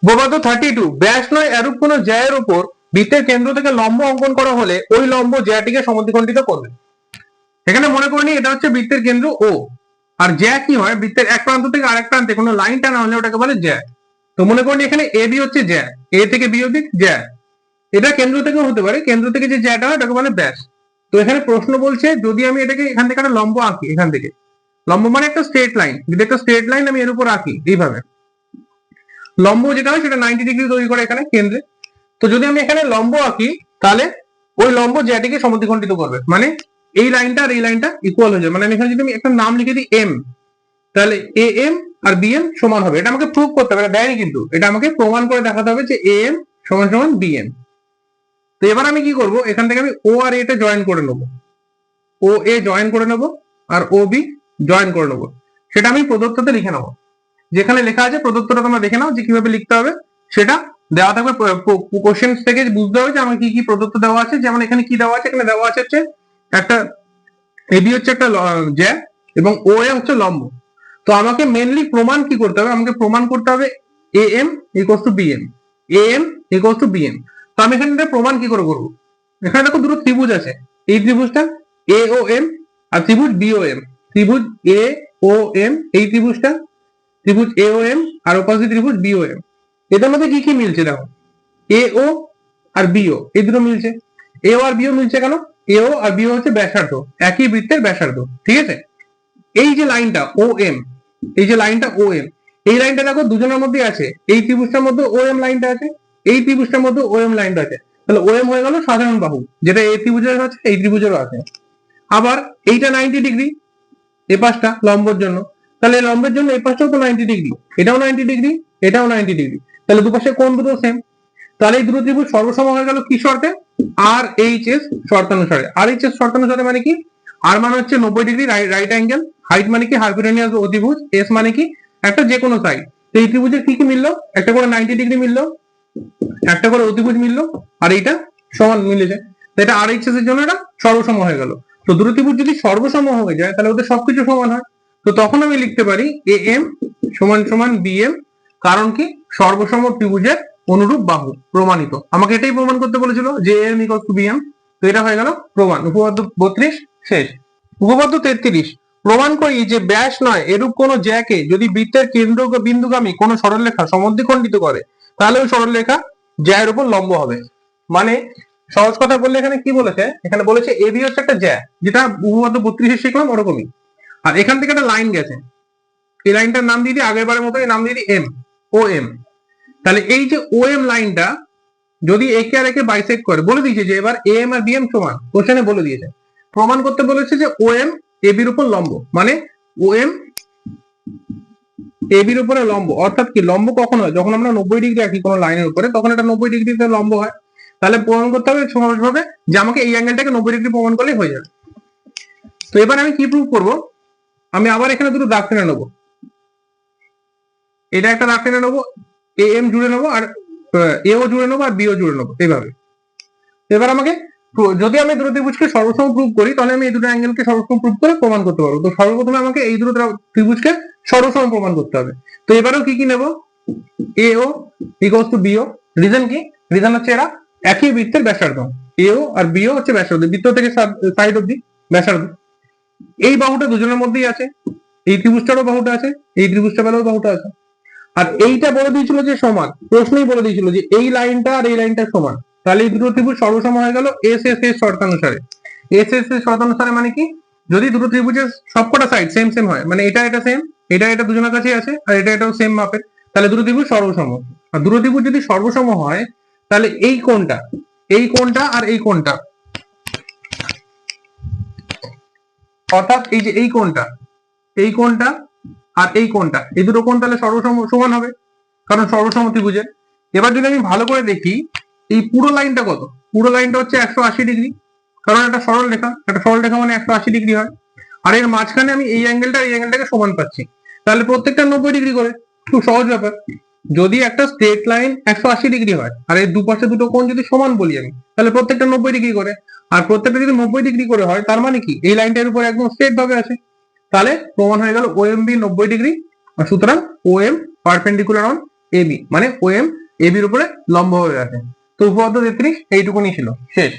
উপপাদ্য 32, ব্যাস নয় এরূপ কোন জ্যায়ের উপর বৃত্তের কেন্দ্র থেকে লম্ব অঙ্কন করা হলে ওই লম্ব জ্যাটিকে সমদ্বিখণ্ডিত করবে। এখানে মনে করিনি এটা হচ্ছে বৃত্তের কেন্দ্র ও, আর জ্যা কি হয়, বৃত্তের এক প্রান্ত থেকে আরেক প্রান্তে কোনো লাইন টানা হলে ওটাকে বলে জ্যা। তো মনে করিনি এখানে এ বি হচ্ছে জ্যা, এ থেকে বি অবধি জ্যা, এটা কেন্দ্র থেকেও হতে পারে, কেন্দ্র থেকে যে জ্যাটা হয় ওটাকে বলে ব্যাস। তো এখানে প্রশ্ন বলছে যদি আমি এটাকে এখান থেকে একটা লম্ব আঁকি, এখান থেকে লম্ব মানে একটা স্ট্রেট লাইন, যদি একটা স্ট্রেট লাইন আমি এর উপর আঁকি এইভাবে, লম্ব যেটা হয় সেটা 90 ডিগ্রি তৈরি করে এখানে কেন্দ্রে। তো যদি আমি এখানে লম্ব আঁকি তাহলে ওই লম্ব জ্যাটিকে সমদ্বিখণ্ডিত করবে, মানে এই লাইনটা আর এই লাইনটা ইকুয়াল হয়ে যাবে। মানে এখানে যদি আমি একটা নাম লিখে দিই এম, তাহলে এ এম আর বি এম সমান হবে। এটা আমাকে প্রুভ করতে হবে, এটা দেয়নি কিন্তু, এটা আমাকে প্রমাণ করে দেখাতে হবে যে এ এম সমান সমান বি এম। তো এবার আমি কি করব, এখান থেকে আমি ও আর এটা জয়েন করে নেবো, ও এ জয়েন করে নেবো আর ও বি জয়েন করে নেবো। সেটা আমি প্রদত্ততে লিখে নেবো, যেখানে লেখা আছে প্রদত্তটা তোমরা দেখে নাও যে কিভাবে লিখতে হবে, সেটা দেওয়া থাকবে কোশ্চেন থেকে বুঝতে হবে যে আমার কি কি প্রদত্ত দেওয়া আছে। যেমন এখানে কি দেওয়া আছে, এখানে দেওয়া আছে হচ্ছে একটা এবি হচ্ছে একটা জ্যা এবং ও এ হচ্ছে লম্ব। তো আমাকে মেনলি প্রমাণ কি করতে হবে, আমাকে প্রমাণ করতে হবে A M equals to B M, A M equals to B M. তো আমি এখানে প্রমাণ কি করে করবো, এখানে দেখো দুটো ত্রিভুজ আছে, এই ত্রিভুজটা এ ও এম আর ত্রিভুজ বি ও এম, ত্রিভুজ এ ও এম এই ত্রিভুজটা, ত্রিভুজ এ ও এম আর অপোজিট ত্রিভুজ বি ও এম। এদের মধ্যে কি কি মিলছে দেখো, এ ও আর বিও এই দুটো মিলছে। এ ও আর বিও মিলছে কেন, এ ও আর বিও হচ্ছে ব্যাসার্ধ, একই বৃত্তের ব্যাসার্ধ, ঠিক আছে। এই যে লাইনটা ও এম, এই যে লাইনটা ও এম, এই লাইনটা দেখো দুজনের মধ্যে আছে, এই ত্রিভুজটার মধ্যে ও এম লাইনটা আছে, এই ত্রিভুজটার মধ্যে ও এম লাইনটা আছে। তাহলে ও এম হয়ে গেল সাধারণ বাহু, যেটা এই ত্রিভুজের আছে এই ত্রিভুজেরও আছে। আবার এইটা 90 ডিগ্রি এ পাশটা লম্বের জন্য, তাহলে লম্বের জন্য এই পাশটাও তো 90 ডিগ্রি, এটাও 90 ডিগ্রি, এটাও 90 ডিগ্রি, তাহলে দুপাশে কোণ দুটো সেম। তাহলে এই দুটো ত্রিভুজ সর্বসম হয়ে গেল কি শর্তে, আর এইচ এস শর্তানুসারে। আর এইচ এস শর্তানুসারে মানে কি, আর মানে হচ্ছে 90 ডিগ্রি রাইট অ্যাঙ্গেল, হাইট মানে কি হাইপোটেনিয়াস অতিভুজ, এস মানে কি একটা যে কোনো সাইড। তো এই ত্রিভুজের কি কি মিললো, একটা করে 90 ডিগ্রি মিললো, একটা করে অতিভুজ মিললো, আর এইটা সমান মিলেছে, এটা আর এইচ এস এর জন্য এটা সর্বসম হয়ে গেল। তো দুটো ত্রিভুজ যদি সর্বসম হয়ে যায় তাহলে ওদের সবকিছু সমান হয়। তো তখন আমি লিখতে পারি এ এম সমান সমান বি এম, কারণ কি সর্বসম ত্রিভুজের অনুরূপ বাহু প্রমাণিত। আমাকে এটাই প্রমাণ করতে বলেছিল যে M equal to B M. তো এটা হয়ে গেল প্রমাণ। উপপাদ্য 32 শেষ। উপপাদ্য 33, প্রমাণ করি যে ব্যাস নয় এরূপ কোন জ্যাকে যদি বৃত্তের কেন্দ্র বিন্দুগামী কোন সরলরেখা সমদ্বিখণ্ডিত করে তাহলে ওই সরলরেখা জ্যায়ের উপর লম্ব হবে। মানে সহজ কথা বললে এখানে কি বলেছে, এখানে বলেছে এবি হচ্ছে একটা জ্যা, যেটা উপপাদ্য 32 শিখলাম ওরকমই। আর এখান থেকে একটা লাইন গেছে, এই লাইনটার নাম দিয়ে দিই আগের বারের মতো, এই নাম দিয়ে দিই এম, ও এম। তাহলে এই যে ও এম লাইনটা যদি একে আর একে বাইসেক্ট করে, বলে দিয়েছে যে এবার এ এম আর বি এম সমান, কোশ্চেনে বলে দিয়েছে। প্রমাণ করতে বলেছে যে ও এম এ বির উপর লম্ব, মানে ও এম এ বির উপরে লম্ব। অর্থাৎ কি লম্ব কখন হয়, যখন আমরা 90 ডিগ্রি আঁকি কোনো লাইনের উপরে তখন এটা 90 ডিগ্রিতে লম্ব হয়। তাহলে প্রমাণ করতে হবে সহজভাবে যে আমাকে এই অ্যাঙ্গেলটাকে 90 ডিগ্রি প্রমাণ করলেই হয়ে যাবে। তো এবার আমি কি প্রুভ করব, আমি আবার এখানে দুটো দাগ টেনে নেবো, এটা একটা দাগ টেনে নেবো, এ এম জুড়ে নেবো আর এও জুড়ে নেবো আর বিও জুড়ে নেবো এইভাবে। এবার আমাকে যদি আমি দুটো ত্রিভুজকে সর্বসম প্রুভ করি তাহলে আমি এই দুটো অ্যাঙ্গেলকে সর্বসম প্রুভ করে প্রমাণ করতে পারবো। তো সর্বপ্রথমে আমাকে এই দুটো ত্রিভুজকে সর্বসম প্রমাণ করতে হবে। তো এবারেও কি কি নেব, এও ইকুয়ালস টু বিও। রিজন কি, রিজন হচ্ছে এরা একই বৃত্তের ব্যাসার্ধ, এও আর বিও হচ্ছে ব্যাসার্ধ, বৃত্ত থেকে সাইড অব্দি ব্যাসার্ধ। এই বাহুটা দুজনের মধ্যেই আছে, এই ত্রিভুজটারও বাহুটা আছে, এই ত্রিভুজটা বেলাও বাহুটা আছে। আর এইটা বলে দিয়েছিল যে সমান, প্রশ্নই বলে দিয়েছিল যে এই লাইনটা আর এই লাইনটা সমান। তাহলে এই দুটো ত্রিভুজ সর্বসম হয়ে গেল এস এস এর শর্তানুসারে। এস এস এর শর্তানুসারে মানে কি, যদি দুটো ত্রিভুজের সবকটা সাইড সেম সেম হয়, মানে এটা এটা সেম, এটা এটা দুজনের কাছেই আছে আর এটা এটাও সেম মাপের, তাহলে দুটো ত্রিভুজ সর্বসম। আর দুটো ত্রিভুজ যদি সর্বসম হয় তাহলে এই কোণটা, এই কোণটা আর এই কোণটা, অর্থাৎ এই যে এই কোণটা, এই কোণটা আর এই কোণটা, এই দুটো কোণ তাহলে সর্বসম সমান হবে, কারণ সর্বসম ত্রিভুজের। এবার যদি আমি ভালো করে দেখি এই পুরো লাইনটা কত, পুরো লাইনটা হচ্ছে 180 ডিগ্রি, কারণ একটা সরল রেখা, একটা সরল রেখা মানে 180 ডিগ্রি হয়। আর এর মাঝখানে আমি এই অ্যাঙ্গেলটা এই অ্যাঙ্গেলটাকে সমান পাচ্ছি, তাহলে প্রত্যেকটা 90 ডিগ্রি করে। খুব সহজ ব্যাপার। যদি একটা স্ট্রেট লাইন 180 ডিগ্রি হয় আর এর দুপাশে দুটো কোণ যদি সমান বলি আমি, তাহলে প্রত্যেকটা 90 ডিগ্রি করে। আর প্রত্যেকটা যদি 90 ডিগ্রি করে হয় তার মানে কি এই লাইনটার উপর একদম স্ট্রেট ভাবে আছে। তাহলে প্রমাণ হয়ে গেল ও এম বি 90 ডিগ্রি, আর সুতরাং ও এম পারপেন্ডিকুলার অন এবি, মানে ও এম এবির উপরে লম্বভাবে আছে। তো উপপাদ্য 33 এইটুকুনি ছিল, শেষ।